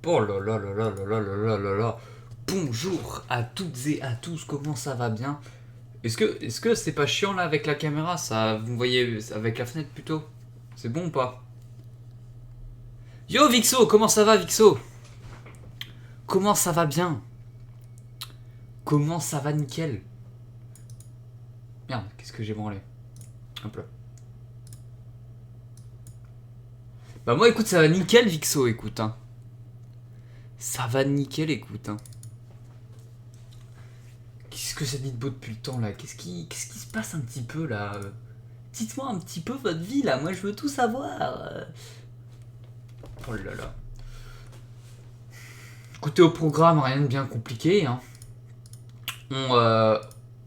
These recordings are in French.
Oh là là là là là là là là là là. Bonjour à toutes et à tous, comment ça va bien? Est-ce que c'est pas chiant là avec la caméra, ça, vous me voyez avec la fenêtre plutôt? C'est bon ou pas? Yo Vixo, comment ça va Vixo? Comment ça va bien? Comment ça va nickel? Merde, qu'est-ce que j'ai branlé? Hop là. Bah moi écoute, ça va nickel Vixo, écoute hein. Ça va nickel, écoute hein. Qu'est-ce que ça dit de beau depuis le temps là? Qu'est-ce qui se passe un petit peu là? Dites-moi un petit peu votre vie là, moi je veux tout savoir. Oh là là. Écoutez, au programme, rien de bien compliqué. Hein. On, euh,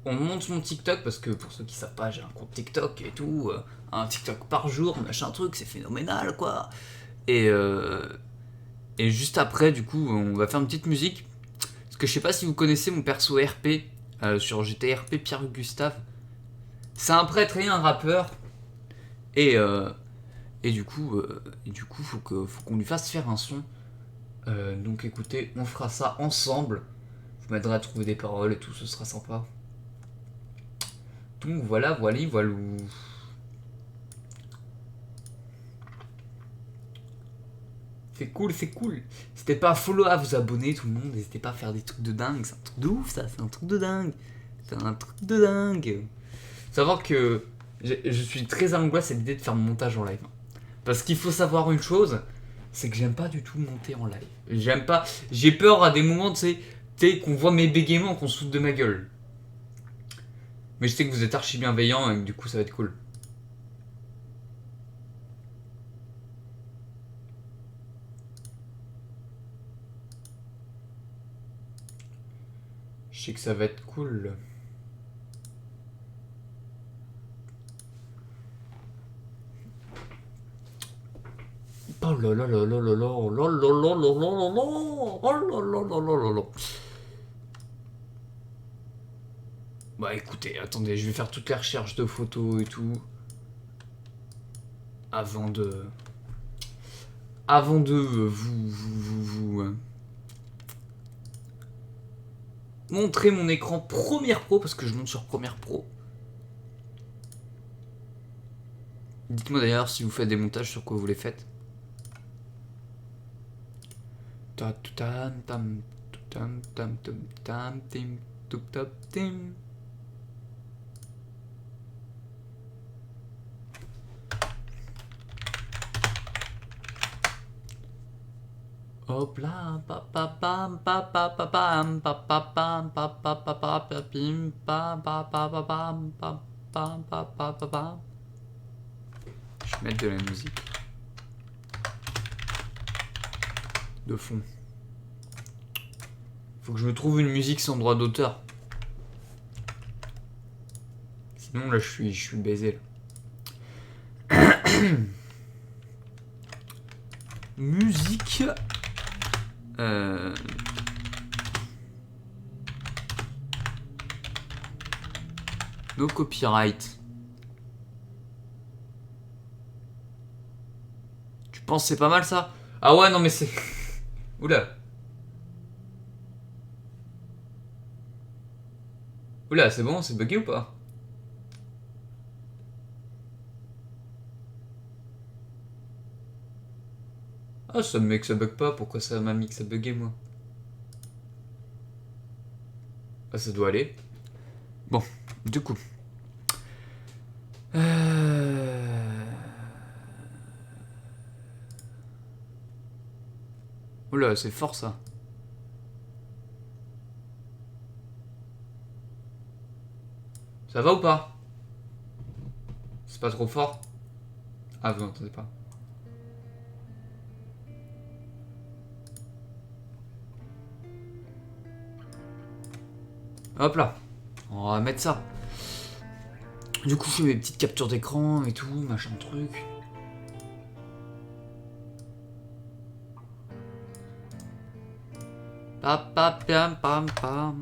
on monte mon TikTok parce que pour ceux qui savent pas, j'ai un compte TikTok et tout. Un TikTok par jour, machin truc, c'est phénoménal quoi. Et, euh, et juste après, du coup, on va faire une petite musique. Parce que je sais pas si vous connaissez mon perso RP sur GTRP Pierre Gustave. C'est un prêtre et un rappeur. Et, euh, et du coup, faut qu'on lui fasse faire un son. Donc écoutez, on fera ça ensemble. Vous m'aiderez à trouver des paroles et tout, ce sera sympa. Donc voilà, voilà. C'est cool, c'est cool. N'hésitez pas à follow, à vous abonner, tout le monde. N'hésitez pas à faire des trucs de dingue. C'est un truc de ouf, ça. C'est un truc de dingue. C'est un truc de dingue. Faut savoir que je suis très angoissé à l'idée de faire mon montage en live. Parce qu'il faut savoir une chose, c'est que j'aime pas du tout monter en live. J'aime pas. J'ai peur à des moments, tu sais, qu'on voit mes bégaiements, qu'on se foute de ma gueule. Mais je sais que vous êtes archi bienveillant et que du coup ça va être cool. Je sais que ça va être cool. Oh là là là là là là oh là là là là là là là oh là là là là là là. Bah écoutez, attendez, je vais faire toutes les recherches de photos et tout avant de vous montrer mon écran Premiere Pro parce que je monte sur Premiere Pro. Dites-moi d'ailleurs si vous faites des montages sur quoi vous les faites. Ta tam tam tam tam tam tam tim tup tap tim. Hop là, pa pa pam pa pa pa pam pa pa pam pa pa pa pa pa pim pa pa pa pa pam pa pam pa pa pa pam. Je vais mettre de la musique de fond. Faut que je me trouve une musique sans droit d'auteur. Sinon là je suis baisé là. Musique. Euh... No copyright. Tu penses c'est pas mal ça? Ah ouais non mais c'est. Oula. Oula, c'est bon, c'est bugué ou pas? Ah ça me met que ça bug pas, pourquoi ça m'a mis que ça buguait moi? Ah ça doit aller. Bon, du coup. Oula, c'est fort ça. Ça va ou pas? C'est pas trop fort? Ah vous n'entendez pas. Hop là. On va mettre ça. Du coup je fais mes petites captures d'écran et tout, machin truc. Pam pam pam pam pam.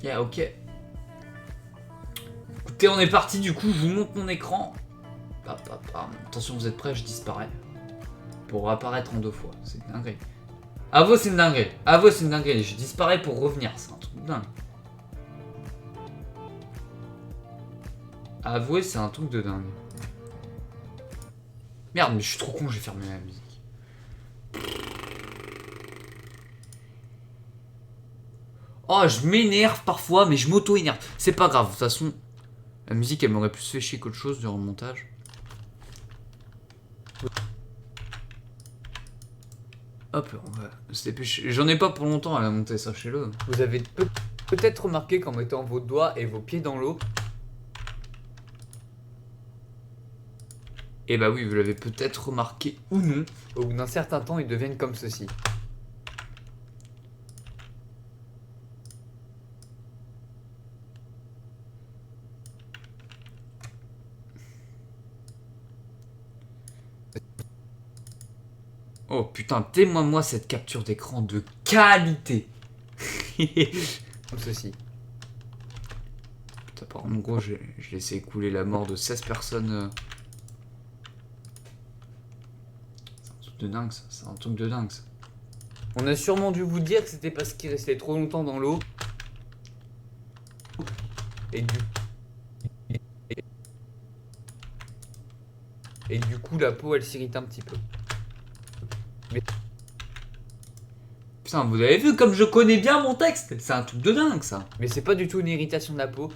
Yeah, ok. Écoutez, on est parti, du coup, je vous montre mon écran. Attention, vous êtes prêts, je disparais. Pour apparaître en 2 fois, c'est une dinguerie. Avouez, c'est une dinguerie. Avouez, c'est une dinguerie. Je disparais pour revenir, c'est un truc de dingue. Avouez, c'est un truc de dingue. Merde, mais je suis trop con, j'ai fermé la musique. Oh, je m'énerve parfois, mais je m'auto-énerve. C'est pas grave, de toute façon, la musique, elle m'aurait plus fait chier qu'autre chose durant le montage. Hop, on va se dépêcher. J'en ai pas pour longtemps à la monter, sachez-le. Vous avez peut-être remarqué qu'en mettant vos doigts et vos pieds dans l'eau... Eh bah oui, vous l'avez peut-être remarqué ou non. Au bout d'un certain temps, ils deviennent comme ceci. Oh putain, témoigne-moi cette capture d'écran de qualité. Comme ceci. Putain, par contre, gros, j'ai laissé écouler la mort de 16 personnes. C'est un truc de dingue, ça. C'est un truc de dingue, ça. On a sûrement dû vous dire que c'était parce qu'il restait trop longtemps dans l'eau. Et du coup, la peau, elle s'irrite un petit peu. Mais... Putain, vous avez vu comme je connais bien mon texte? C'est un truc de dingue, ça. Mais c'est pas du tout une irritation de la peau.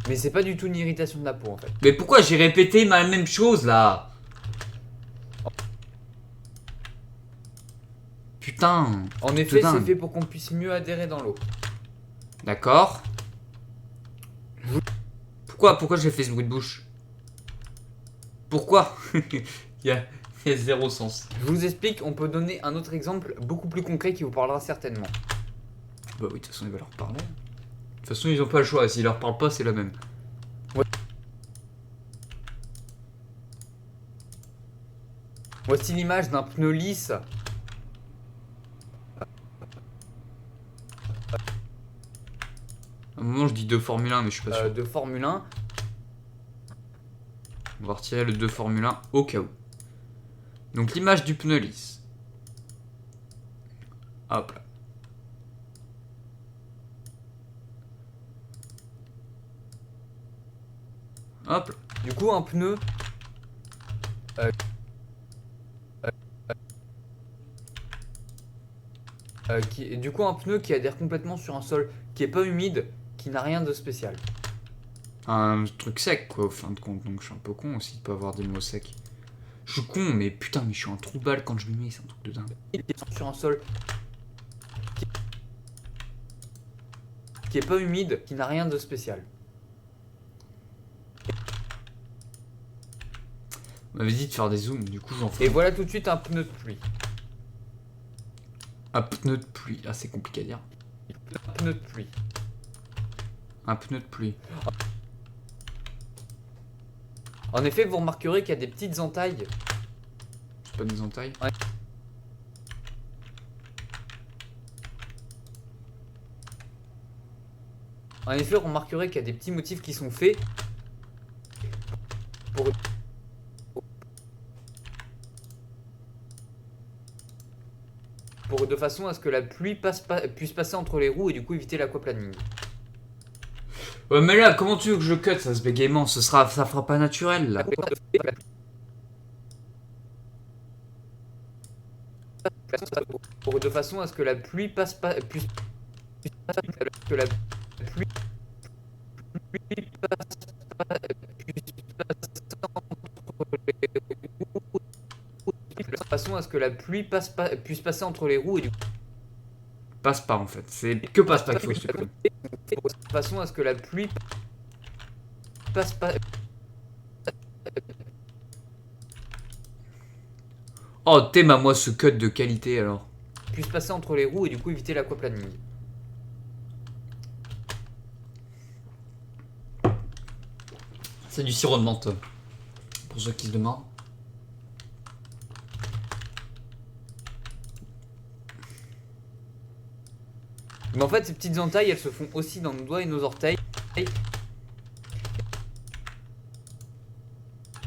Mais c'est pas du tout une irritation de la peau, en fait. Mais pourquoi j'ai répété ma même chose, là? Putain. En effet, c'est fait pour qu'on puisse mieux adhérer dans l'eau. D'accord. Pourquoi j'ai fait ce bruit de bouche? Pourquoi? Il y a zéro sens. Je vous explique, on peut donner un autre exemple beaucoup plus concret qui vous parlera certainement. Bah oui, de toute façon, il va leur parler. De toute façon, ils ont pas le choix. S'ils leur parlent pas, c'est la même. Ouais. Voici l'image d'un pneu lisse. À un moment, je dis de Formule 1, mais je suis pas sûr. De Formule 1. On va retirer le 2 Formule 1 au cas où. Donc l'image du pneu lisse. Hop là. Hop là. Du coup, un pneu... un pneu qui adhère complètement sur un sol qui est pas humide, qui n'a rien de spécial. Un truc sec, quoi, au fin de compte. Donc je suis un peu con aussi de pas avoir des mots secs. Je suis con, mais putain, mais je suis un trou balle quand je m'y mets, c'est un truc de dingue. Sur un sol qui est pas humide, qui n'a rien de spécial. On m'avait dit de faire des zooms, du coup j'en fais. Et voilà tout de suite un pneu de pluie. Un pneu de pluie, ah c'est compliqué à dire. Un pneu de pluie. Un pneu de pluie. En effet, vous remarquerez qu'il y a des petites entailles. C'est pas des entailles? Ouais. En effet, vous remarquerez qu'il y a des petits motifs qui sont faits de façon à ce que la pluie puisse passer entre les roues et du coup éviter l'aquaplaning. Ouais, mais là, comment tu veux que je cut ça, ce bégaiement? Ça fera pas naturel, là. De façon à ce que la pluie puisse passer entre les roues et du coup... Passe pas en fait, c'est que passe pas qu'il faut supprimer. De façon à ce que la pluie passe pas... Oh, t'aimes à moi ce cut de qualité alors. Puisse passer entre les roues et du coup éviter l'aquaplaning. C'est du sirop de menthe. Pour ceux qui se demandent. Mais en fait, ces petites entailles, elles se font aussi dans nos doigts et nos orteils.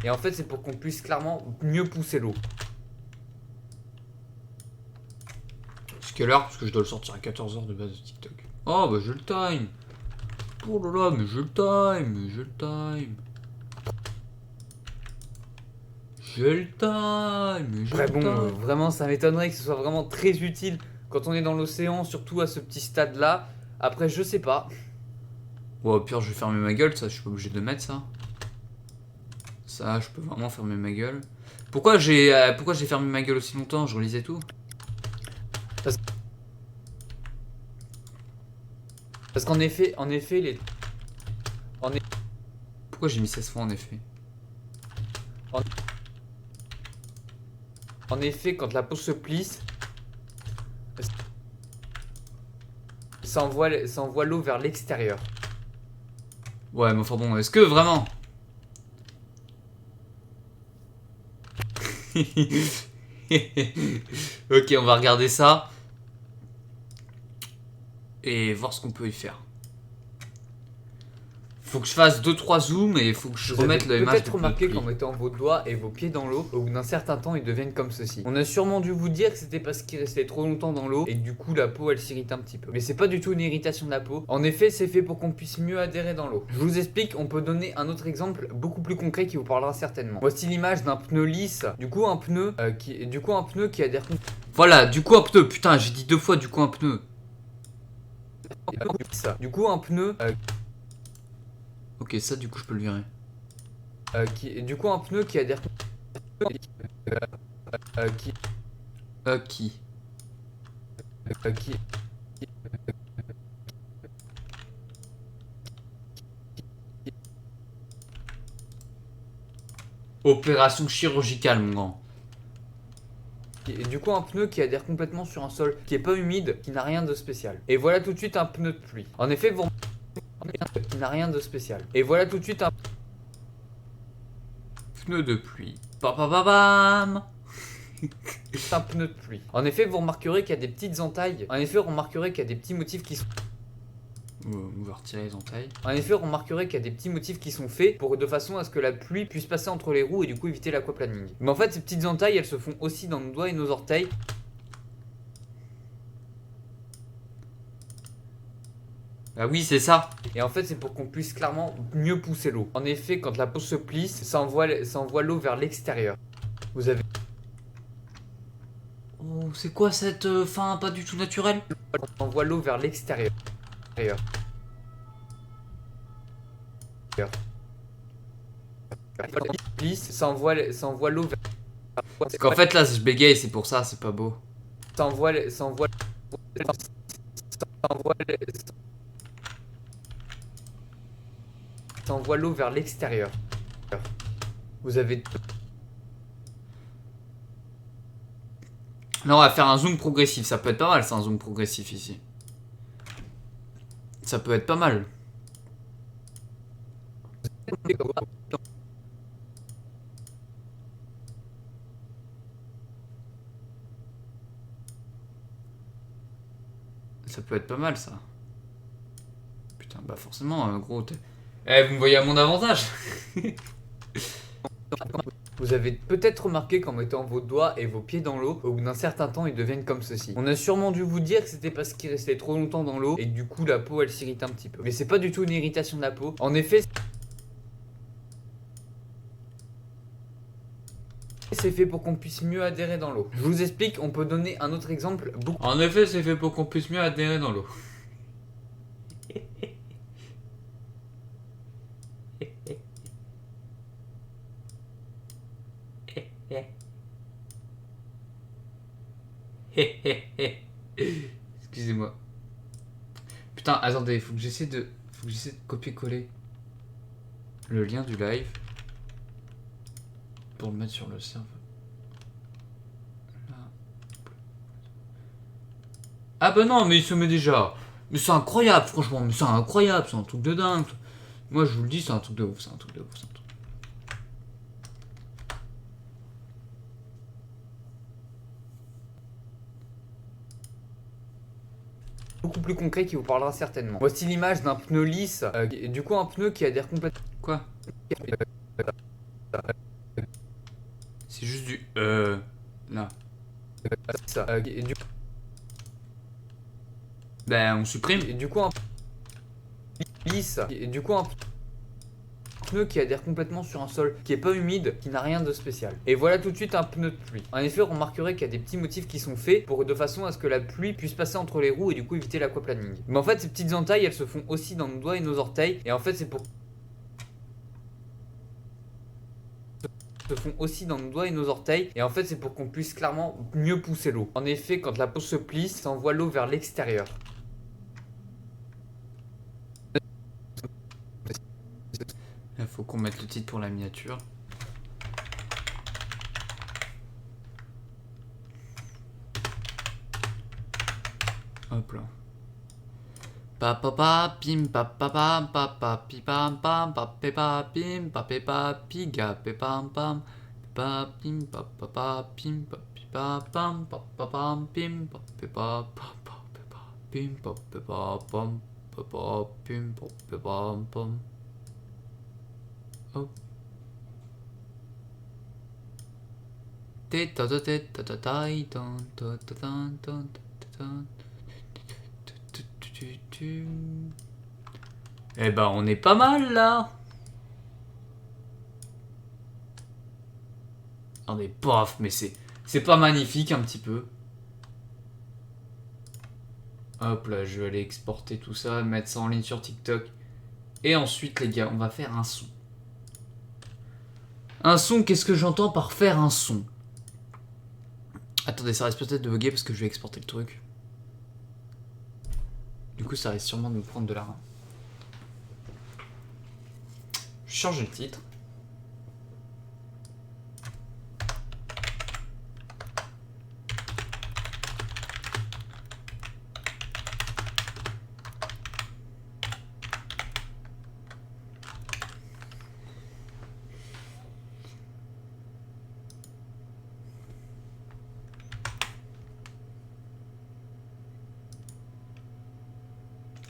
Et en fait, c'est pour qu'on puisse clairement mieux pousser l'eau. C'est quelle heure? Parce que je dois le sortir à 14h de base de TikTok. Oh bah j'ai le time. Oh là là, mais j'ai le time, mais j'ai le time. J'ai le time, mais j'ai Après le bon, time. vraiment, ça m'étonnerait que ce soit vraiment très utile quand on est dans l'océan, surtout à ce petit stade-là. Après, je sais pas. Ouais, au pire, je vais fermer ma gueule, ça, je suis pas obligé de mettre ça. Ça, je peux vraiment fermer ma gueule. Pourquoi j'ai fermé ma gueule aussi longtemps? Je relisais tout. Parce qu'en effet, les... Pourquoi j'ai mis 16 fois en effet? En effet, quand la peau se plisse, ça envoie l'eau vers l'extérieur. Ouais, mais enfin bon, est-ce que vraiment? Ok, on va regarder ça. Et voir ce qu'on peut y faire. Faut que je fasse 2-3 zooms et faut que je Vous avez remette l'image de peut-être pneu de remarqué qu'en pluie. mettant vos doigts et vos pieds dans l'eau, au bout d'un certain temps, ils deviennent comme ceci. On a sûrement dû vous dire que c'était parce qu'ils restaient trop longtemps dans l'eau et que du coup la peau elle s'irrite un petit peu. Mais c'est pas du tout une irritation de la peau. En effet, c'est fait pour qu'on puisse mieux adhérer dans l'eau. Je vous explique, on peut donner un autre exemple beaucoup plus concret qui vous parlera certainement. Voici l'image d'un pneu lisse. Du coup, un pneu qui adhère Voilà, du coup un pneu, putain, j'ai dit 2 fois du coup un pneu. Du coup, un pneu Ok, ça du coup je peux le virer. un pneu qui adhère qui Qui? qui Opération chirurgicale, mon grand. un pneu qui adhère complètement sur un sol qui est pas humide, qui n'a rien de spécial. Et voilà tout de suite un pneu de pluie. En effet, vous qui n'a rien de spécial. Et voilà tout de suite Pneu de pluie. Bam. un pneu de pluie. En effet, vous remarquerez qu'il y a des petites entailles. En effet, vous remarquerez qu'il y a des petits motifs qui sont On va retirer les entailles. En effet, vous remarquerez qu'il y a des petits motifs qui sont faits pour de façon à ce que la pluie puisse passer entre les roues et du coup éviter l'aquaplaning. Mais en fait, ces petites entailles, elles se font aussi dans nos doigts et nos orteils. Ah oui, c'est ça. Et en fait, c'est pour qu'on puisse clairement mieux pousser l'eau. En effet, quand la peau se plisse, ça envoie l'eau vers l'extérieur. Vous avez Oh, c'est quoi cette fin pas du tout naturelle? ça envoie l'eau vers l'extérieur. Plisse, ça envoie l'eau vers C'est qu'en fait là, je bégaye, c'est pour ça, c'est pas beau. ça envoie ça envoie l'eau vers l'extérieur. Vous avez Là, on va faire un zoom progressif. Ça peut être pas mal, c'est un zoom progressif ici. Ça peut être pas mal. Ça peut être pas mal, ça. Putain, bah forcément, gros, t'es... Eh, vous me voyez à mon avantage. Vous avez peut-être remarqué qu'en mettant vos doigts et vos pieds dans l'eau, au bout d'un certain temps, ils deviennent comme ceci. On a sûrement dû vous dire que c'était parce qu'ils restaient trop longtemps dans l'eau et que du coup la peau elle s'irrite un petit peu. Mais c'est pas du tout une irritation de la peau. En effet, c'est fait pour qu'on puisse mieux adhérer dans l'eau. Je vous explique, on peut donner un autre exemple beaucoup. En effet, c'est fait pour qu'on puisse mieux adhérer dans l'eau. Excusez-moi. Putain, attendez, faut que j'essaie de copier-coller le lien du live pour le mettre sur le serveur. Là. Ah bah non, mais il se met déjà. Mais c'est incroyable, franchement, mais c'est incroyable, c'est un truc de dingue. Moi, je vous le dis, c'est un truc de ouf, c'est un truc de ouf, c'est un truc. beaucoup plus concret qui vous parlera certainement. Voici l'image d'un pneu lisse, du coup un pneu qui adhère complètement. Quoi? C'est juste du là. Ça. Ben on supprime. Et du coup un lisse. Et du coup un pneu qui adhère complètement sur un sol qui est pas humide, qui n'a rien de spécial. Et voilà tout de suite un pneu de pluie. En effet, on remarquerait qu'il y a des petits motifs qui sont faits de façon à ce que la pluie puisse passer entre les roues et du coup éviter l'aquaplaning. Mais en fait, ces petites entailles, elles se font aussi dans nos doigts et nos orteils. Et en fait, c'est pour se font aussi dans nos doigts et nos orteils, et en fait c'est pour qu'on puisse clairement mieux pousser l'eau. En effet, quand la peau se plie, ça envoie l'eau vers l'extérieur. Il faut qu'on mette le titre pour la miniature. Hop là. Pa pa pa pim pa pa pa pa pa pi pam pam pa pe pa pim pa pe pa pi ga pe pam pam pa pim pa pa pim pa pi pa pam pa pa pam pim pa pe pa pa pa pe pa pim pa pe pa pam pa pa pim pa pe pam pam. Oh. Te ta ta te ta ta ta ta ta ta ta ta. Eh ben on est pas mal là. On est paf, mais c'est pas magnifique un petit peu. Hop là, je vais aller exporter tout ça, mettre ça en ligne sur TikTok. Et ensuite les gars, on va faire un son. Un son, qu'est-ce que j'entends par faire un son? Attendez, ça risque peut-être de bugger parce que je vais exporter le truc. Du coup, ça risque sûrement de me prendre de la RAM. Je change le titre.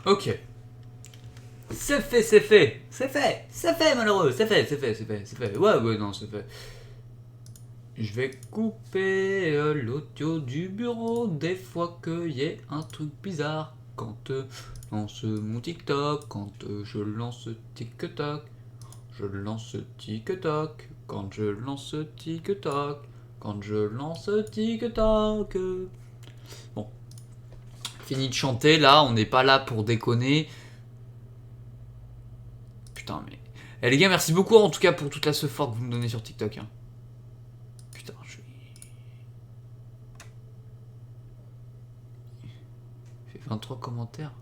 Ok. C'est fait, c'est fait. C'est fait. C'est fait, malheureux. C'est fait, c'est fait, c'est fait, c'est fait. Ouais, ouais, non, c'est fait. Je vais couper l'audio du bureau des fois qu'il y ait un truc bizarre. Quand je lance mon TikTok, quand je lance TikTok, je lance TikTok, quand je lance TikTok, quand je lance TikTok. Bon. Fini de chanter, là, on n'est pas là pour déconner. Putain, mais... Eh les gars, merci beaucoup en tout cas pour toute la support que vous me donnez sur TikTok. Hein. Putain, je suis... J'ai fait 23 commentaires.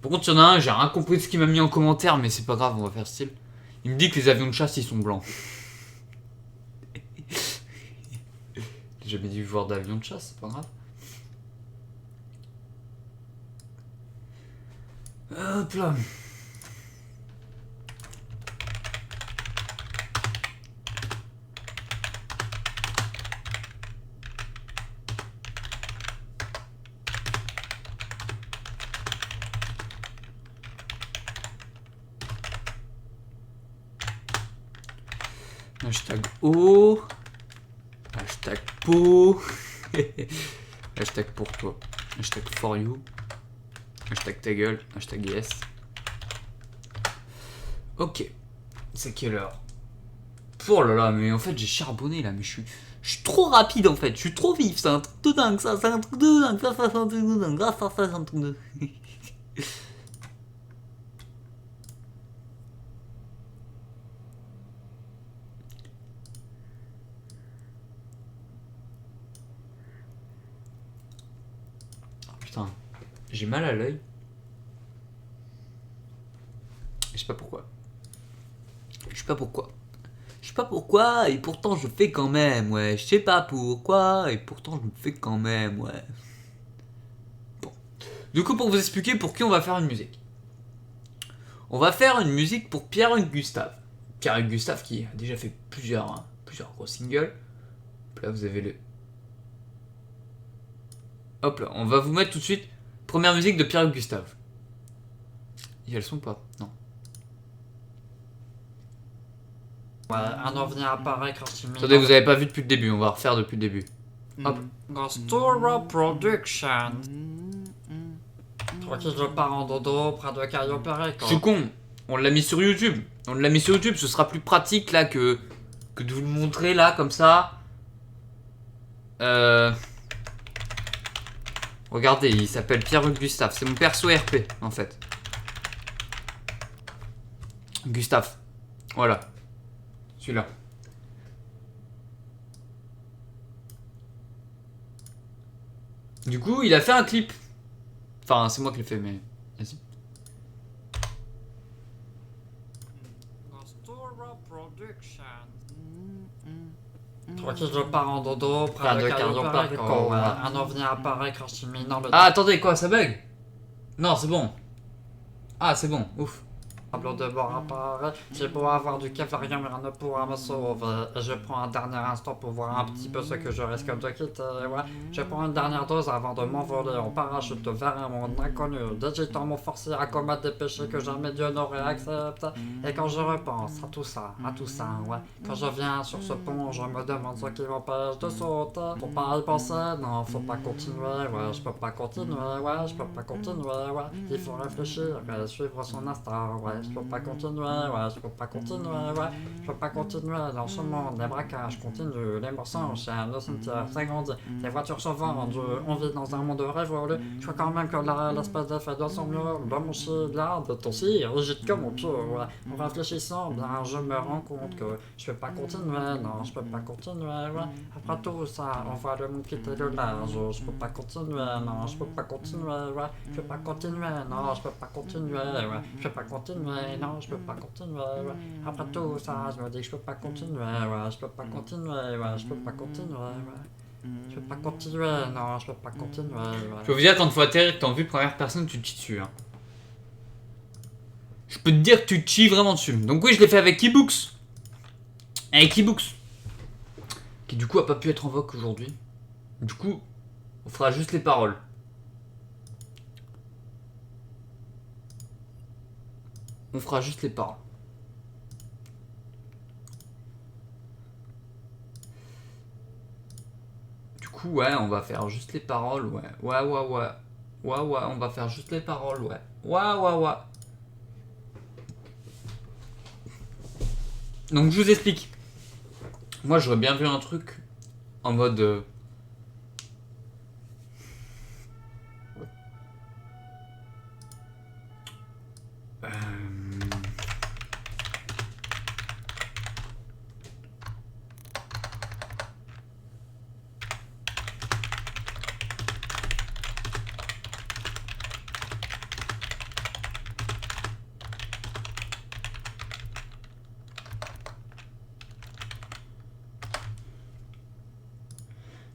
Par contre, il y en a un, j'ai rien compris de ce qu'il m'a mis en commentaire, mais c'est pas grave, on va faire style. Il me dit que les avions de chasse, ils sont blancs. J'ai jamais dû voir d'avion de chasse, c'est pas grave. Hop là. Hashtag O. Hashtag po. Hashtag pour toi. Hashtag for you. Hashtag ta gueule. Hashtag yes. Ok. C'est quelle heure? Oh là là, mais en fait j'ai charbonné là, mais je suis trop rapide en fait. Je suis trop vif. C'est un truc de dingue, ça. C'est un truc de dingue. Ça, c'est un truc de dingue. Ça, c'est un truc de... Putain, j'ai mal à l'œil. Je sais pas pourquoi. sais pas pourquoi. Je sais pas pourquoi, et pourtant je fais quand même, ouais. Je sais pas pourquoi, et pourtant je le fais quand même, ouais. Bon. Du coup, pour vous expliquer pour qui on va faire une musique. On va faire une musique pour Pierre-Hugues Gustave. Pierre-Hugues Gustave qui a déjà fait plusieurs gros singles. Là, vous avez le... Hop là, on va vous mettre tout de suite première musique de Pierre-Hugues Gustave. Il y a le son ou pas? Non. Ouais, un ovni apparaît quand tu mets. Attendez, vous avez pas vu depuis le début, on va refaire depuis le début. Hop. Ghostoura Production. Pour qui je pars en dodo près de Caillou Perret, Je suis con, on l'a mis sur YouTube. On l'a mis sur YouTube, ce sera plus pratique là que de vous le montrer là comme ça. Regardez, il s'appelle Pierre-Hugues Gustave. C'est mon perso RP en fait. Gustave. Voilà. Celui-là. Du coup, il a fait un clip. Enfin, c'est moi qui l'ai fait, mais... Vas-y. Ghostoura Production. Pour qui je pars en dodo près de Caillou Perret, un ovni apparaît quand tu mets dans le Ah, attendez, quoi, ça bug? Non, c'est bon. Ah, c'est bon, ouf. tableau de bord apparaît. J'ai beau avoir du cavalier, mais rien ne pourra me sauver. Et je prends un dernier instant pour voir un petit peu ce que je risque de quitter. Ouais. Je prends une dernière dose avant de m'envoler en parachute vers un monde inconnu, digitant mon forcé à commettre des péchés que jamais Dieu n'aurait accepté. Et quand je repense à tout ça, ouais. Quand je viens sur ce pont, je me demande ce qui m'empêche de sauter. Faut pas y penser, non, faut pas continuer, ouais. Je peux pas continuer, ouais. Je peux pas continuer, ouais. Il faut réfléchir et suivre son instinct, ouais. Je peux pas continuer, ouais. Je peux pas continuer, ouais. Je peux pas continuer dans ce monde. Les braquages continuent, les morceaux enchaînent, le cimetière s'agrandit, les voitures se vendent, on vit dans un monde révolu. Je crois quand même que l'espèce d'effet de son mieux, de mon chien, de ton cire, rigide comme mon pied, ouais. En réfléchissant, bien, je me rends compte que je peux pas continuer, non, je peux pas continuer, ouais. Après tout ça, on voit le monde quitter le large, je peux pas continuer, non, je peux pas continuer, ouais. Je peux pas continuer, non, je peux pas continuer, ouais. Je peux pas continuer, non, je peux pas continuer, ouais. Après tout ça, je me dis que je peux pas continuer, ouais. Je peux pas continuer, ouais. Je peux pas continuer, ouais. Je peux pas continuer, non, je peux pas continuer, ouais. Je peux vous dire, quand il faut atterrir, que t'es en vue première personne, tu te chies dessus. Hein. Je peux te dire que tu te chies vraiment dessus. Donc oui, je l'ai fait avec Keybooks. Avec Keybooks. Qui du coup a pas pu être en vogue aujourd'hui. Du coup, on fera juste les paroles. On fera juste les paroles. Du coup, ouais, on va faire juste les paroles, ouais. Ouais, on va faire juste les paroles, ouais. Ouais. Donc, je vous explique. Moi, j'aurais bien vu un truc en mode...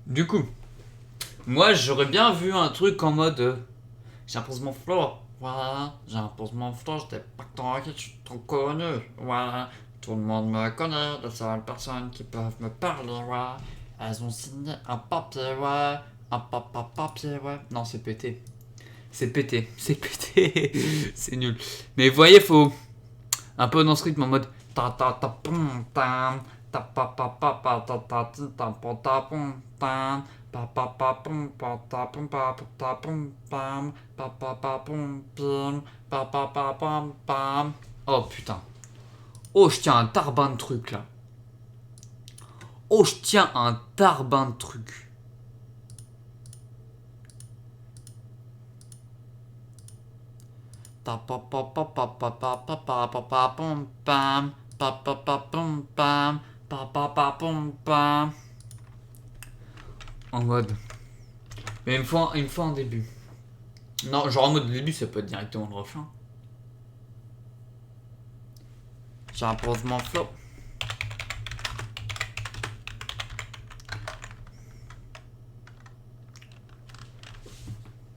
Du coup, moi j'aurais bien vu un truc en mode j'impose mon flow, voilà, j'impose mon flow, j'étais pas tranquille, je suis trop connu, voilà, tout le monde me connaît, les seules personnes qui peuvent me parler, ouais, elles ont signé un papier, ouais, papier, ouais, non c'est pété, c'est nul, mais vous voyez, faut un peu dans ce rythme en mode ta ta ta pom tam. Ta pa pa pa pa ta ta ta pa ta pom pam pa pa pa pom pa ta pom pa ta pom pam pa pa pa pom pim pa pa pa pam pam. Oh putain. Oh je tiens un tarbin de truc là. Oh je tiens un tarbin de truc. Ta pa pa pa pa pa pa pa pa pa pa pom pam pa pa pa pom pam. En mode. Mais une fois en début. Non, genre en mode début, ça peut être directement le refrain. J'impose mon flow.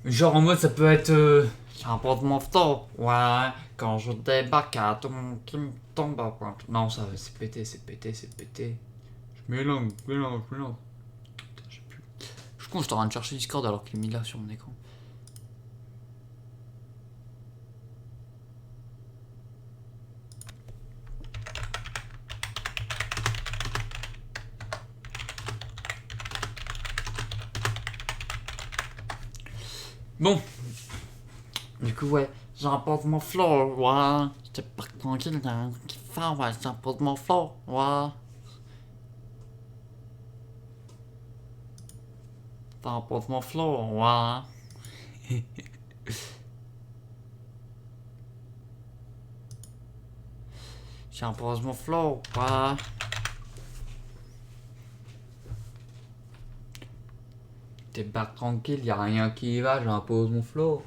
Genre en mode ça peut être... J'impose mon flow. Ouais, quand je débarque à tout le monde qui me tombe à point. Non, ça c'est pété, c'est pété, c'est pété. Je mélange. Putain, j'ai plus. Je suis con, je suis en train de chercher Discord alors qu'il est mis là sur mon écran. Bon, Du coup, ouais, j'impose mon flow. Ouais, j'étais pas tranquille, qui fait, ouais, j'impose mon flow. Ouais. J'impose mon flow. Ouais. J'impose mon flow. Ouais. débarque tranquille, y a rien qui va, j'impose mon flow.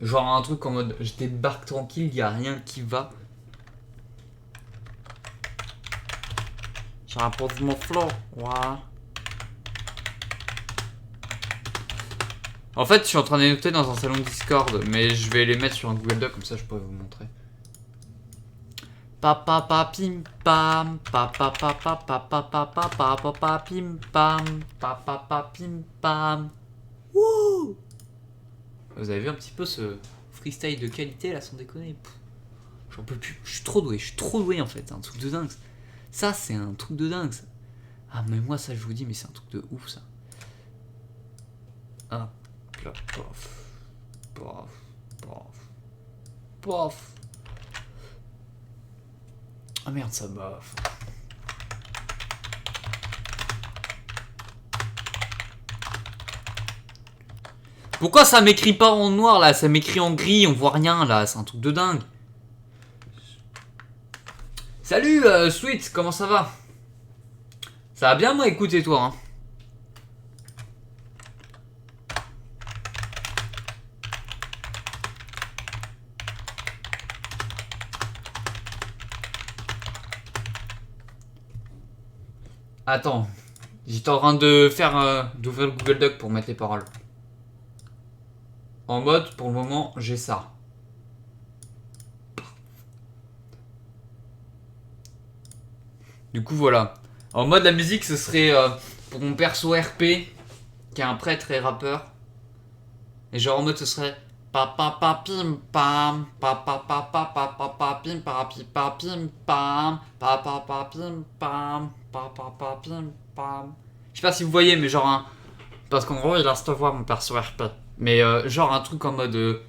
Genre un truc en mode je débarque tranquille, y a rien qui va. J'impose mon flow. Ouais. En fait, je suis en train de les noter dans un salon Discord, mais je vais les mettre sur un Google Doc comme ça je pourrais vous montrer. Papa pa pim pam, papa papa papa papa papa pa pim pam, papa pa pim pam. Wouh! Vous avez vu un petit peu ce freestyle de qualité là sans déconner? J'en peux plus, je suis trop doué en fait, c'est un truc de dingue. Ça c'est un truc de dingue ça. Ah mais moi ça je vous dis mais c'est un truc de ouf ça. Hop là, pof, pof, pof, pof. Ah merde ça baffe. Pourquoi ça m'écrit pas en noir là? Ça m'écrit en gris, on voit rien là, c'est un truc de dingue. Salut Sweet, comment ça va? Ça va bien moi, écoute, et toi hein? Attends, j'étais en train de faire d'ouvrir le Google Doc pour mettre les paroles. En mode, pour le moment, j'ai ça. Du coup, voilà. En mode, la musique, ce serait pour mon perso RP, qui est un prêtre et rappeur. Et genre, en mode, ce serait Papa pa pim pam, papa papa papa pa pim papi pa pim pam, papa pa pim pam, papa pa pim pam. Je sais pas si vous voyez, mais genre un. Parce qu'en gros, il a cette voix, mon perso RP. Mais genre un truc en mode.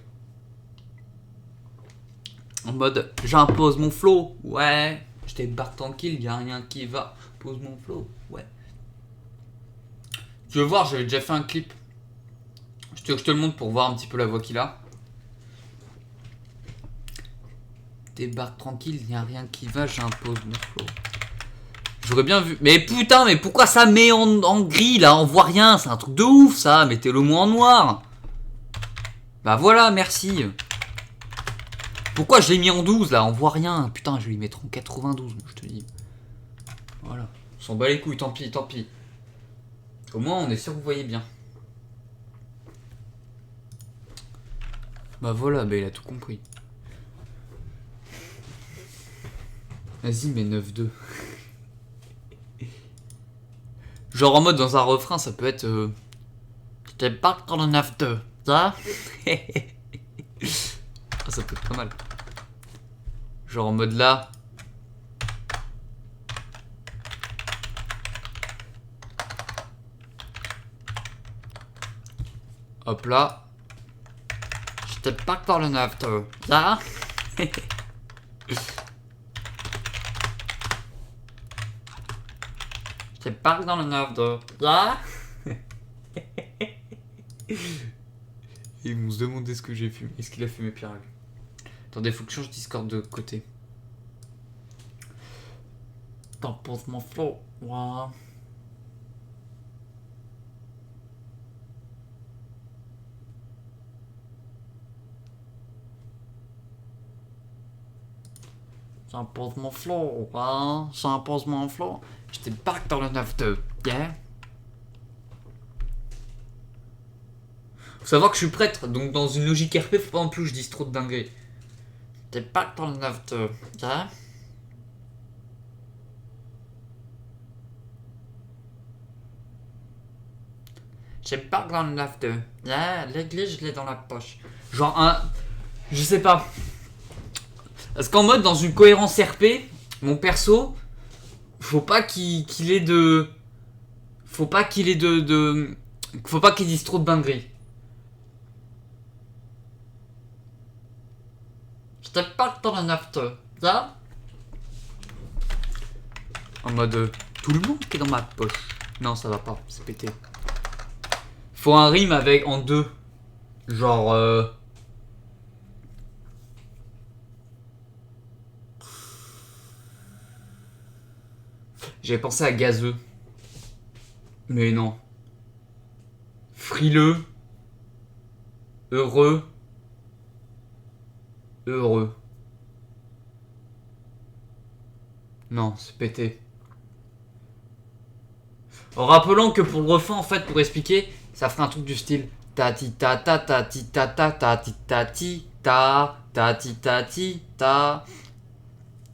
En mode, j'impose mon flow, ouais. Je débarque tranquille, y a rien qui va. Pose mon flow, ouais. Tu veux voir, j'avais déjà fait un clip. Je te le montre pour voir un petit peu la voix qu'il a. Débarque tranquille, y a rien qui va, j'impose mon flow. J'aurais bien vu. Mais putain, mais pourquoi ça met en gris là? On voit rien, c'est un truc de ouf ça. Mettez-le moins en noir. Bah voilà, merci. Pourquoi je l'ai mis en 12 là? On voit rien. Putain, je vais lui mettre en 92, je te dis. Voilà. On s'en bat les couilles, tant pis, tant pis. Au moins, on est sûr que vous voyez bien. Bah voilà, bah il a tout compris. Vas-y, mais 9-2. Genre en mode dans un refrain, ça peut être. Je débarque dans le 9-2. Ça? Ah, ça peut être pas mal. Genre en mode là. Hop là. Je débarque dans le 9-2. Ça? Je débarque dans le 9-2. Ça? Ils vont se demander ce que j'ai fumé. Est-ce qu'il a fumé Pierre? Attendez, faut que je change Discord de côté. T'imposes mon flow. Ouais. J'impose mon flow, ouais. J'impose mon flow. J'étais back dans le 9-2, yeah. Faut savoir que je suis prêtre, donc dans une logique RP, faut pas non plus que je dise trop de dingueries. J'étais back dans le 9-2, yeah. J'ai back dans le 9-2, yeah. L'église, je l'ai dans la poche. Genre un... Je sais pas. Parce qu'en mode, dans une cohérence RP, mon perso, faut pas qu'il ait de... Faut pas qu'il ait de... Faut pas qu'il dise trop de dingueries. J'étais back dans le 9-2, yeah. En mode, tout le monde qui est dans ma poche. Non, ça va pas, c'est pété. Faut un rime avec en deux. Genre... J'avais pensé à gazeux. Mais non. Frileux. Heureux. Heureux. Non, c'est pété. En rappelant que pour le refrain, en fait, pour expliquer, ça ferait un truc du style ta ti ta ta ta ti ta ta ta ti ta ti ta ta ti ta ti ta.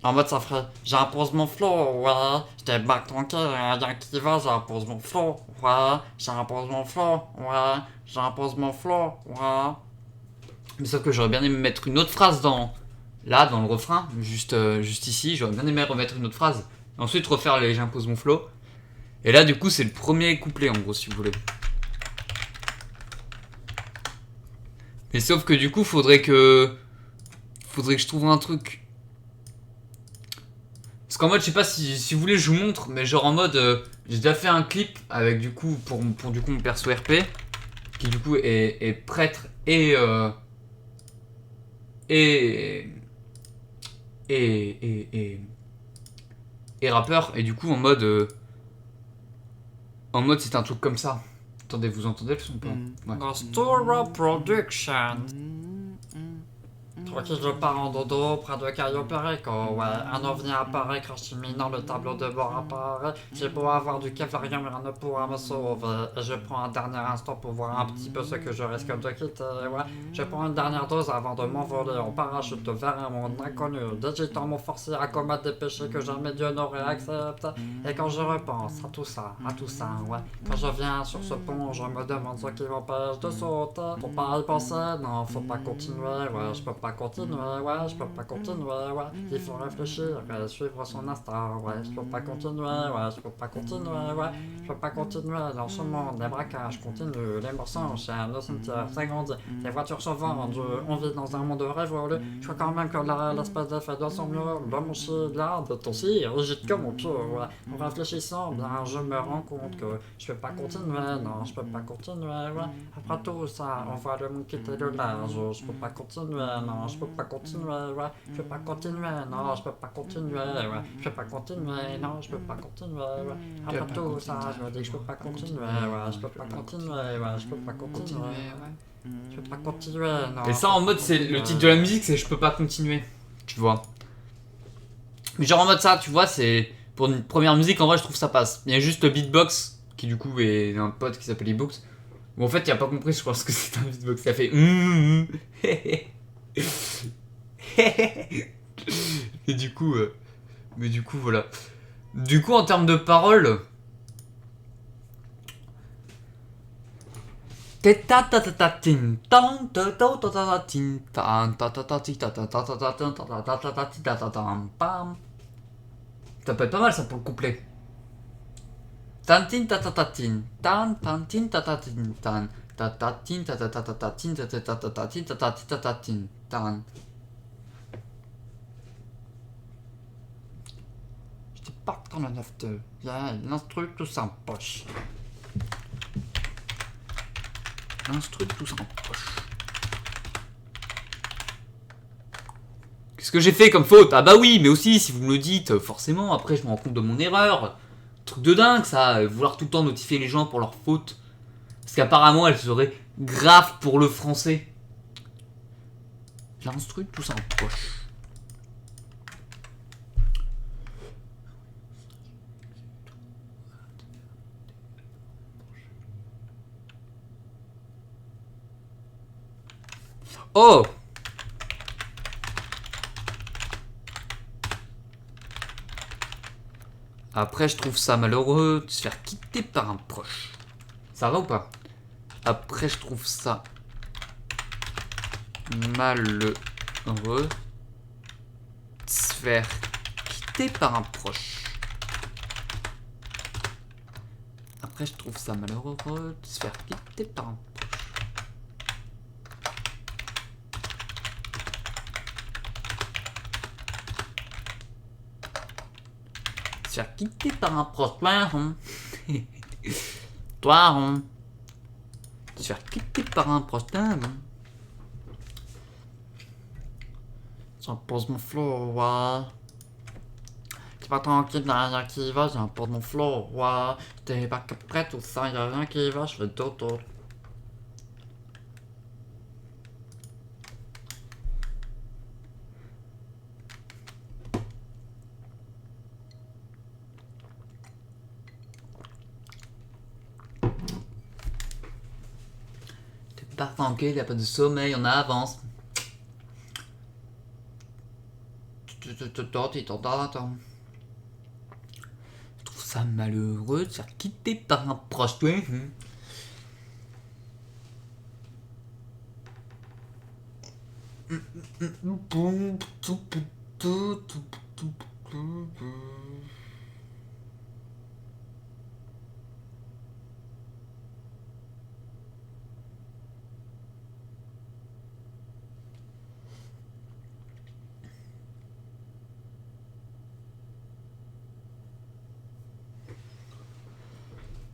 En mode, ça ferait j'impose mon flow, ouais. J'étais back tranquille, rien qui va, j'impose mon flow, ouais. J'impose mon flow, ouais. J'impose mon flow, ouais. Mais sauf que j'aurais bien aimé mettre une autre phrase dans... Là, dans le refrain, juste ici, j'aurais bien aimé remettre une autre phrase. Et ensuite refaire les j'impose mon flow. Et là, du coup, c'est le premier couplet, en gros, si vous voulez. Mais sauf que du coup, faudrait que je trouve un truc. Parce qu'en mode, je sais pas si vous voulez, je vous montre, mais genre en mode, j'ai déjà fait un clip avec du coup, pour du coup mon perso RP, qui du coup est prêtre et rappeur, et du coup en mode c'est un truc comme ça. Attendez, vous entendez le son ou pas? Ouais. Nostura Production. Tranquille, je pars en dodo près de Caio Perico. Ouais, un ovni apparaît, crash imminent, le tableau de bord apparaît. J'ai beau avoir du cavalier, mais rien ne pourra me sauver. Et je prends un dernier instant pour voir un petit peu ce que je risque de quitter. Ouais, je prends une dernière dose avant de m'envoler en parachute vers un monde inconnu. Digitant mon forcé à commettre des péchés que jamais Dieu n'aurait accepté. Et quand je repense à tout ça, ouais. Quand je viens sur ce pont, je me demande ce qui m'empêche de sauter. Faut pas y penser, non, faut pas continuer. Ouais, je peux pas continuer, ouais, je peux pas continuer, ouais. Il faut réfléchir et suivre son instinct, ouais. Je peux pas continuer, ouais, je peux pas continuer, ouais. Je peux pas continuer dans ce monde, les braquages continuent, les morts s'enchaînent, le cimetière s'agrandit, les voitures se vendent, on vit dans un monde révolu. Je crois quand même que l'espèce d'effet de son mieux, le mon chien de ton si rigide comme mon pied, ouais. En réfléchissant bien, je me rends compte que je peux pas continuer, non, je peux pas continuer, ouais. Après tout ça, on voit le monde quitter le large, je peux pas continuer, non, je peux pas continuer, ouais. Je peux pas continuer, non, je peux pas continuer, ouais. Je peux pas continuer, non, je peux pas continuer, ouais. Après tout ça, je me dis que je peux pas continuer, ouais. Je peux pas continuer, ouais. Je peux pas continuer, ouais. Je peux pas continuer, non. Et ça en mode, c'est le titre de la musique, c'est je peux pas continuer. Tu vois. Mais genre en mode ça, tu vois, c'est pour une première musique, en vrai, je trouve ça passe. Il y a juste le beatbox qui du coup est un pote qui s'appelle eBooks. Où en fait, il a pas compris, je pense que c'est un beatbox. Ça fait mais du coup, voilà. Du coup, en termes de paroles. Ça peut être pas mal ça pour le couplet. Tantin tatatatin tan tantin tatatin tan tatatin tatatatatin tatatatatin tatatatatin tan. J'étais pas dans le 9-2. Il y a l'instru tout ça en poche. L'instru tout ça en poche. Qu'est-ce que j'ai fait comme faute? Ah bah oui, mais aussi si vous me le dites, forcément, après je me rends compte de mon erreur. Truc de dingue ça, vouloir tout le temps notifier les gens pour leurs fautes. Parce qu'apparemment elles seraient graves pour le français. L'instru tout ça en poche. Oh! Après, je trouve ça malheureux de se faire quitter par un proche. Ça va ou pas? Après, je trouve ça malheureux de se faire quitter par un proche. Après, je trouve ça malheureux de se faire quitter par un proche. Se faire quitter par un proche. Toi, se faire quitter par un proche. J'impose mon flow, ouais. T'es pas tranquille, y'a rien qui va, j'impose mon flow, ouais. T'es pas que prêt, tout ça, y'a rien qui va, je fais dodo. T'es pas tranquille, y'a pas de sommeil, on avance. Attends. Je trouve ça malheureux de se faire quitter par un proche.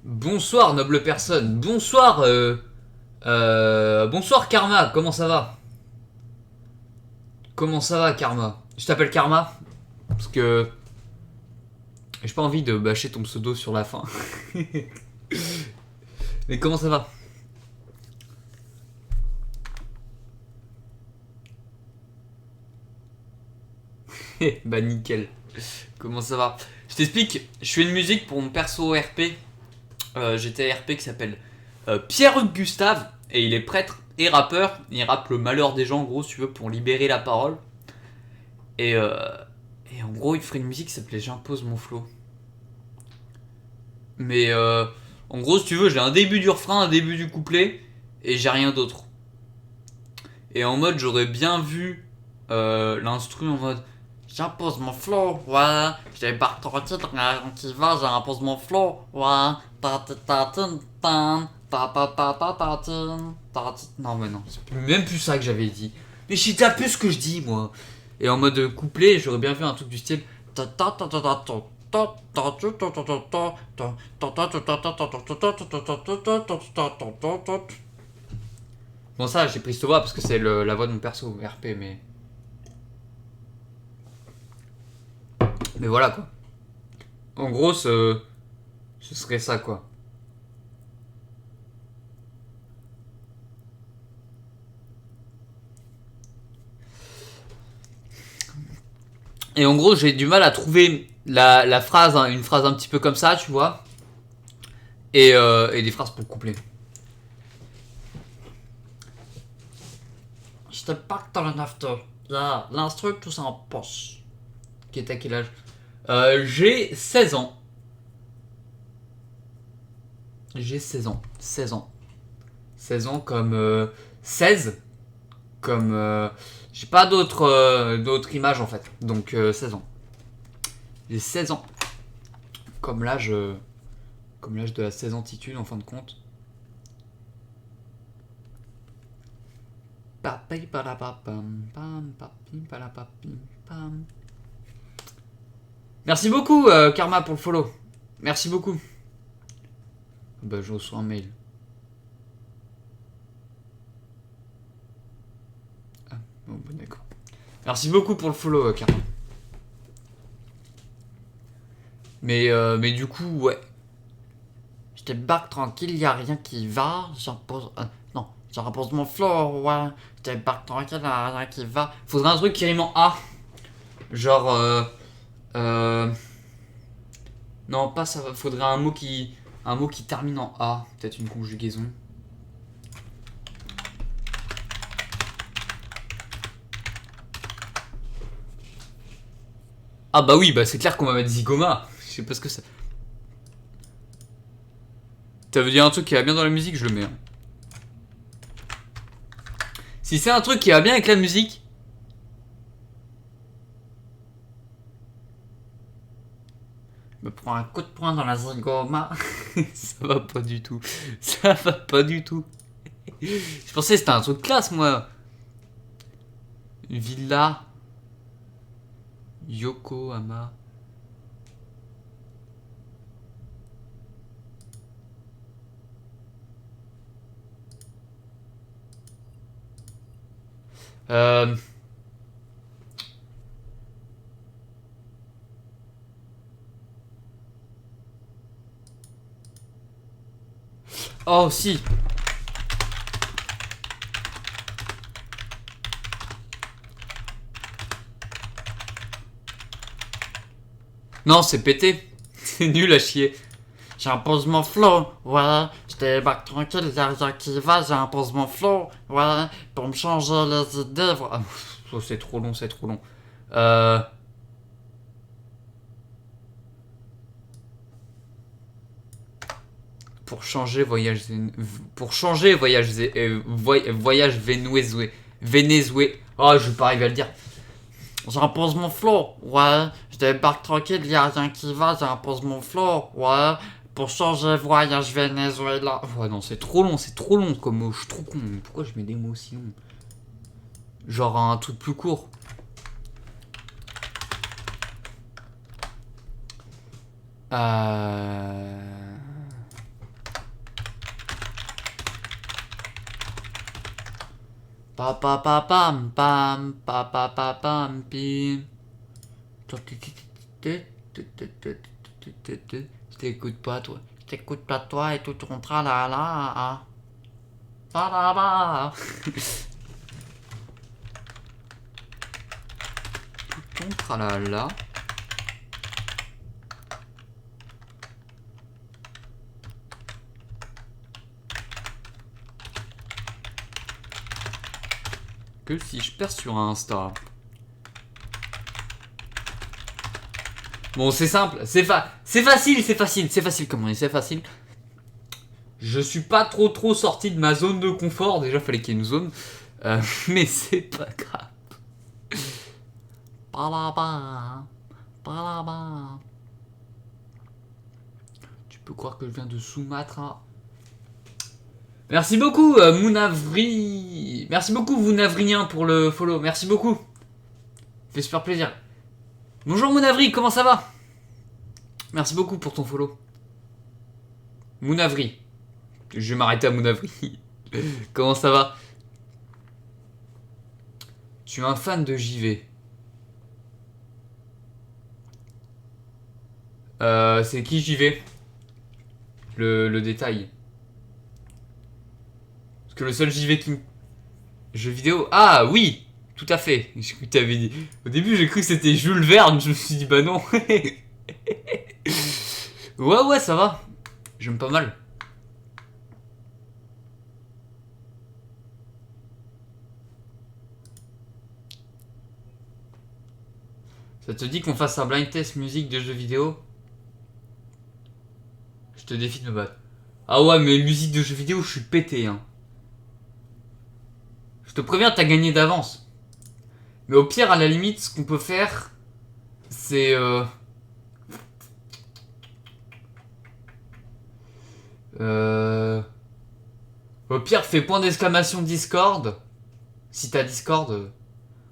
Bonsoir noble personne, bonsoir bonsoir Karma, comment ça va? Comment ça va Karma? Je t'appelle Karma parce que j'ai pas envie de bâcher ton pseudo sur la fin. Mais comment ça va? Bah nickel. Comment ça va? Je t'explique, je fais une musique pour mon perso RP. J'étais RP qui s'appelle Pierre-Hugues Gustave et il est prêtre et rappeur. Il rappe le malheur des gens en gros si tu veux pour libérer la parole. Et en gros il ferait une musique qui s'appelait J'impose mon flow. Mais en gros si tu veux j'ai un début du refrain, un début du couplet et j'ai rien d'autre. Et en mode j'aurais bien vu l'instru en mode j'impose mon flow, ouais, j'ai barre tranquille, qui va, j'impose mon flow, ouais, non mais non, c'est même plus ça que j'avais dit. Mais je sais plus ce que je dis moi. Et en mode couplet, j'aurais bien vu un truc du style. Bon ça j'ai pris cette voix parce que c'est la voix de mon perso RP mais voilà quoi. En gros ce serait ça quoi. Et en gros j'ai du mal à trouver la phrase, hein, une phrase un petit peu comme ça tu vois. Et des phrases pour coupler. Je te pack dans le after. Là, l'instru tout ça en poche. Qui est à quel âge? J'ai 16 ans. J'ai 16 ans. 16 ans. 16 ans comme 16. Comme... j'ai pas d'autres images en fait. Donc 16 ans. J'ai 16 ans. Comme l'âge de la 16 antitude en fin de compte. Merci beaucoup Karma pour le follow. Merci beaucoup. Bah je reçois un mail. Ah bon d'accord. Merci beaucoup pour le follow Karma. Mais du coup ouais. Je débarque tranquille, y a rien qui va. J'impose... non, j'impose mon flow, ouais. Je débarque tranquille, y a rien qui va. Faudrait un truc qui rime en A. Genre non pas ça, faudrait un mot qui termine en A, peut-être une conjugaison. Ah bah oui, bah c'est clair qu'on va mettre Zigoma. Je sais pas ce que c'est. Ça veut dire un truc qui va bien dans la musique, je le mets. Hein. Si c'est un truc qui va bien avec la musique... Je me prends un coup de poing dans la zygoma. Ça va pas du tout. Ça va pas du tout. Je pensais que c'était un truc classe, moi. Villa Yokohama. Euh... Oh si. Non, c'est pété. C'est nul à chier. J'impose mon flow, ouais. Je débarque tranquille, y'a rien qui va, j'impose mon flow, ouais. Pour me changer les idées, voilà. Oh, c'est trop long, c'est trop long. Pour changer voyage voyage Venezuela. Oh, je vais pas arriver à le dire. J'impose mon flow, ouais. Je débarque tranquille, y'a rien qui va, j'impose mon flow, ouais. Pour changer voyage Venezuela. Oh non, c'est trop long comme mot. Je suis trop con. Pourquoi je mets des mots aussi longs? Genre un truc plus court. Pa pa pa pam pam pa pa pa pam pim. Je t'écoute pas toi. Je t'écoute pas toi et tout ton tralala, ah. Tralala. Ton tralala. Que si je perds sur Insta. Bon, c'est simple, c'est facile comme on dit, c'est facile. Je suis pas trop sorti de ma zone de confort, déjà fallait qu'il y ait une zone, mais c'est pas grave. Palaba. Tu peux croire que je viens de Sumatra. Merci beaucoup, Mounavri. Merci beaucoup, Mounavrinien, pour le follow. Merci beaucoup. Fait super plaisir. Bonjour, Mounavri, comment ça va? Merci beaucoup pour ton follow. Mounavri. Je vais m'arrêter à Mounavri. Comment ça va? Tu es un fan de JV. C'est qui JV? Le détail. Que le seul JV qui me... Jeux vidéo. Ah oui, tout à fait. J'ai cru que t'avais dit. Au début j'ai cru que c'était Jules Verne. Je me suis dit bah non. Ouais ça va. J'aime pas mal. Ça te dit qu'on fasse un blind test musique de jeux vidéo? Je te défie de me battre. Ah ouais mais musique de jeux vidéo je suis pété hein. Je te préviens, t'as gagné d'avance. Mais au pire, à la limite, ce qu'on peut faire, c'est... Au pire, fais point d'exclamation Discord. Si t'as Discord.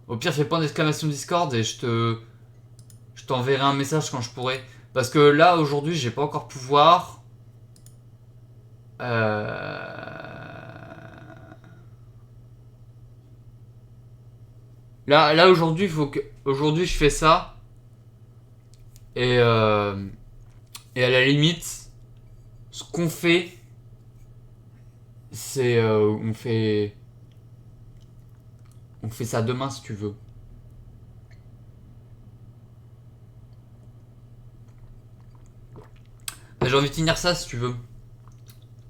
Au pire, fais point d'exclamation Discord et je t'enverrai un message quand je pourrai. Parce que là, aujourd'hui, j'ai pas encore pouvoir. Là aujourd'hui, aujourd'hui je fais ça et à la limite, ce qu'on fait, c'est on fait ça demain si tu veux. J'ai envie de finir ça si tu veux.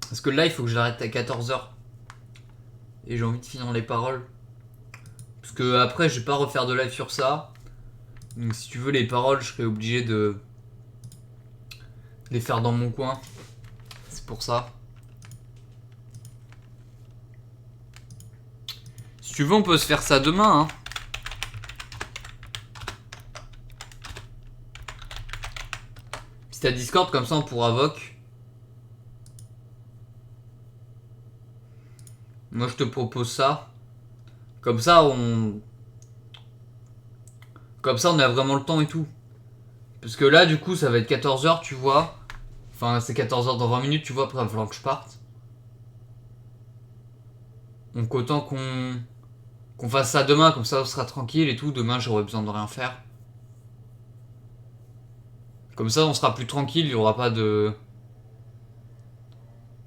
Parce que là, il faut que je l'arrête à 14h. Et j'ai envie de finir les paroles. Parce que après, je vais pas refaire de live sur ça. Donc si tu veux les paroles, je serais obligé de les faire dans mon coin. C'est pour ça. Si tu veux, on peut se faire ça demain, hein. Si t'as Discord, comme ça on pourra voc. Moi je te propose ça. Comme ça on a vraiment le temps et tout. Parce que là du coup ça va être 14h tu vois. Enfin c'est 14h dans 20 minutes tu vois, après il va falloir que je parte. Donc autant qu'on fasse ça demain, comme ça on sera tranquille et tout. Demain j'aurai besoin de rien faire. Comme ça on sera plus tranquille, il n'y aura pas de...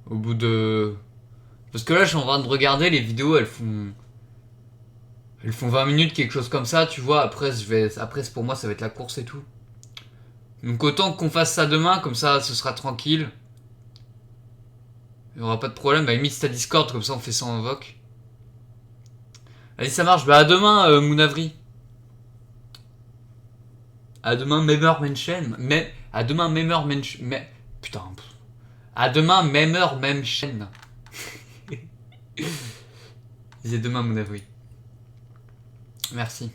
Au bout de... Parce que là je suis en train de regarder les vidéos, elles font 20 minutes, quelque chose comme ça, tu vois. Après pour moi ça va être la course et tout. Donc autant qu'on fasse ça demain, comme ça ce sera tranquille. Il n'y aura pas de problème. Bah limite si t'as Discord, comme ça on fait ça en voc. Allez ça marche, bah à demain Mounavri. À demain Memer Menchen. Mais à demain Memer Menchen. Mais putain. À demain même heure, même chaîne. Disais demain Mounavri. Merci.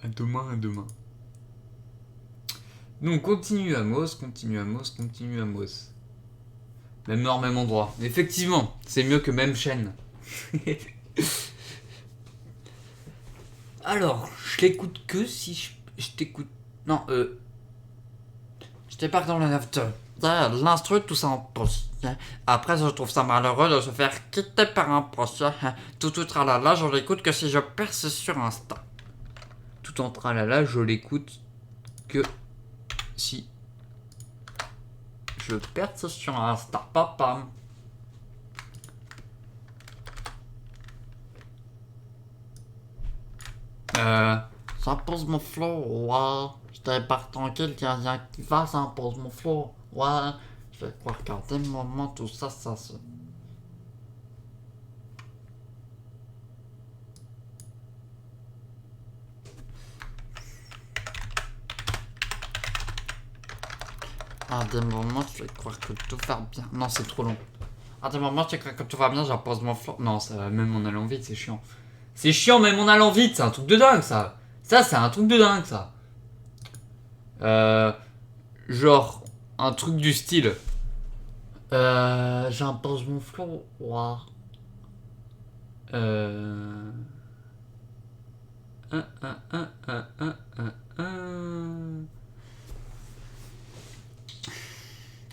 À demain, à demain. Donc continue Amos, continue Amos, continue Amos. Même heure, même endroit. Effectivement, c'est mieux que même chaîne. Alors, je l'écoute que si je t'écoute. Non, Je débarque dans le 9-2. L'instru, tout ça en poche. Après, je trouve ça malheureux de se faire quitter par un proche. Tout tralala, je l'écoute que si je perce sur Insta. tout en tralala, je l'écoute que si Je perce sur Insta, papa. Ça pose mon flow, ouais. Je débarque tranquille, y'a rien qui va, ça pose mon flow, ouais. Je vais quoi regarder le moment, tout ça, ça se... À des moments, je vais croire que tout va bien. Non, c'est trop long. À des moments, je crois que tout va bien, j'appose mon flow. Non, ça va, même en allant vite, c'est chiant. C'est chiant, même en allant vite, c'est un truc de dingue, ça. Ça, c'est un truc de dingue, ça. Genre, un truc du style. J'impose mon flow, ouais. Un, un, un, un, un, un.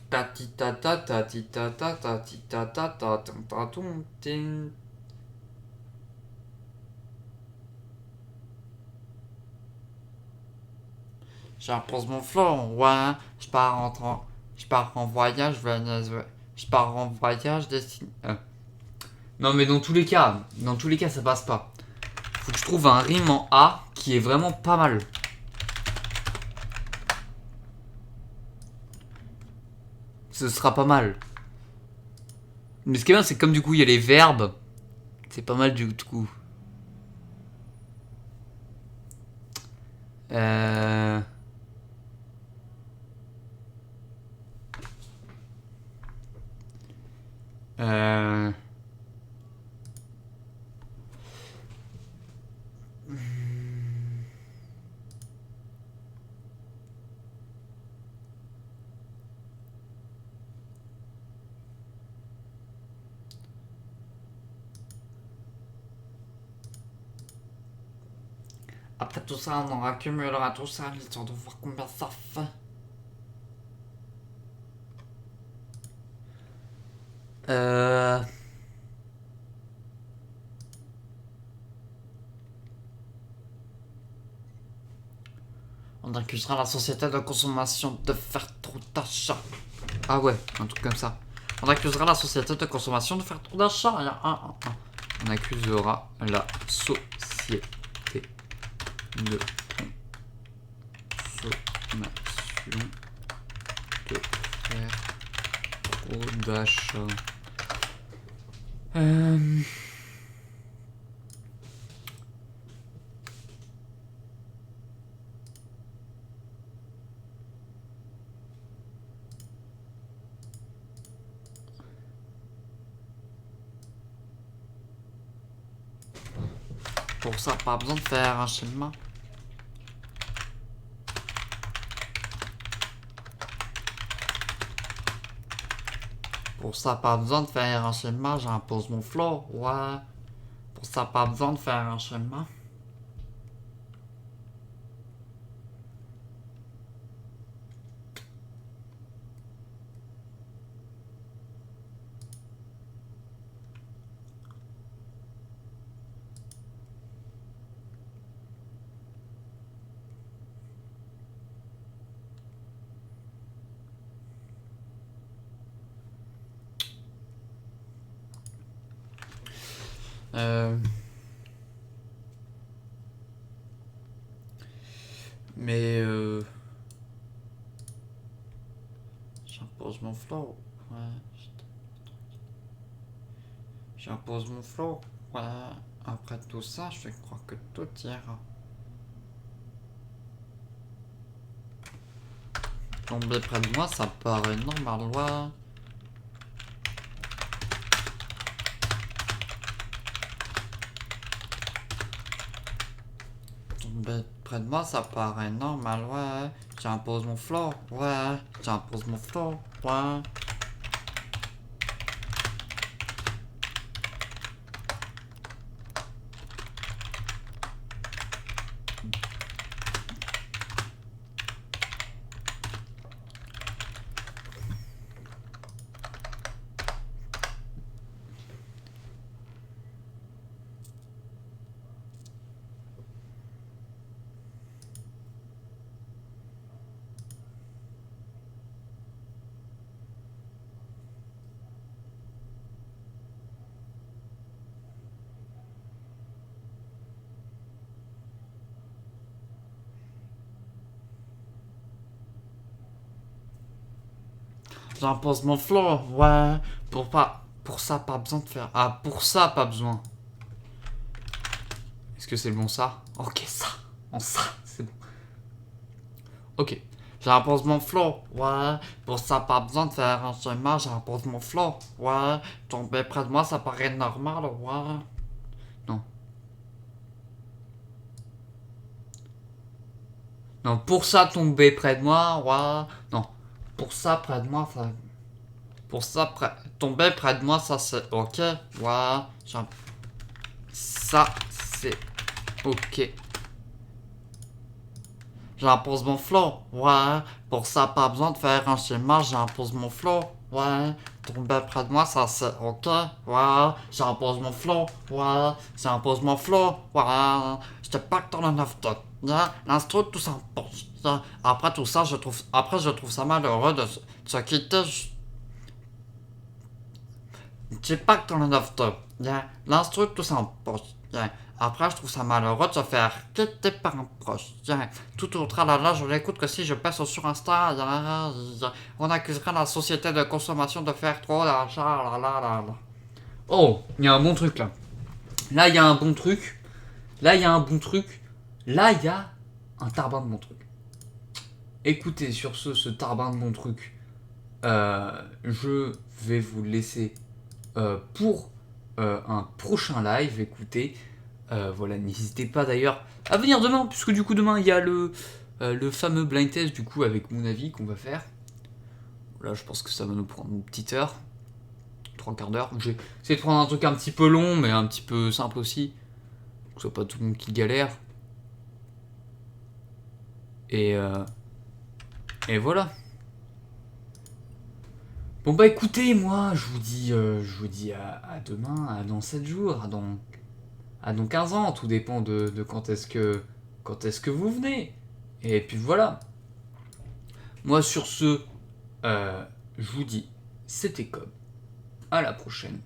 Ta-ti-ta-ta, ta-ti-ta-ta, ta-ti-ta-ta, ta-tum-ta-tum-tin. J'impose mon flow, ouais. Je pars en voyage, je pars en voyage destiné. Non, mais dans tous les cas, ça passe pas. Faut que je trouve un rime en A qui est vraiment pas mal. Ce sera pas mal. Mais ce qui est bien, c'est que comme du coup il y a les verbes, c'est pas mal du coup. Après tout ça, on en accumulera tout ça, histoire de voir combien ça fait. On accusera la société de consommation de faire trop d'achats. Ah ouais, un truc comme ça. On accusera la société de consommation de faire trop d'achats. On accusera la société de consommation de faire trop d'achats. Pour ça, pas besoin de faire un schéma. Pour ça, pas besoin de faire un schéma, j'impose mon flow, ouais. Pour ça, pas besoin de faire un schéma. Mais j'impose mon flow, ouais. J'impose mon flow, ouais. Après tout ça, je crois que tout ira. Tomber près de moi, ça paraît normal, ouais. Tomber près de moi, ça paraît normal, ouais. J'impose mon flow, ouais. J'impose mon flow, ouais. J'impose mon flow, ouais. Pour ça, pas besoin de faire. Ah, pour ça, pas besoin. Est-ce que c'est le bon ça? Ok, ça. En ça, c'est bon. Ok. J'impose mon flow, ouais. Pour ça, pas besoin de faire un schéma. J'impose mon flow, ouais. Tomber près de moi, ça paraît normal, ouais. Non. Non, pour ça, tomber près de moi, ouais. Non. Pour ça, près de moi, ça. Pour ça, tomber près de moi, ça c'est ok. Ouais. Ça, c'est ok. J'impose mon flow, ouais. Pour ça, pas besoin de faire un schéma, j'impose mon flow, ouais. Tomber près de moi, ça c'est ok, ouais. J'impose mon flow, ouais. J'impose mon flow, ouais. Je te pas que dans le 9-2. Yeah. L'instru, tout s'impose. Yeah. Après tout ça, je trouve ça malheureux de se quitter. Je pas que dans le 9-2. Yeah. L'instru, tout s'impose. Yeah. Après, je trouve ça malheureux de se faire quitter par un proche. Yeah. Tout au tralala, je l'écoute que si je passe sur Insta, on accusera la société de consommation de faire trop d'argent. Oh, il y a un bon truc là. Là, il y a un bon truc. Là, il y a un bon truc. Là, il y a un tarbin de bon truc. Écoutez, sur ce tarbin de bon truc, je vais vous laisser pour un prochain live. Écoutez, voilà, n'hésitez pas d'ailleurs à venir demain, puisque du coup, demain, il y a le fameux blind test, du coup, avec mon avis qu'on va faire. Là, je pense que ça va nous prendre une petite heure. 3/4 d'heure. J'ai essayé de prendre un truc un petit peu long, mais un petit peu simple aussi. Que ce soit pas tout le monde qui galère. Et voilà. Bon bah écoutez, moi je vous dis à demain, à dans 7 jours, à dans 15 ans, tout dépend de quand est-ce que vous venez. Et puis voilà. Moi sur ce, je vous dis, c'était Cobb. À la prochaine.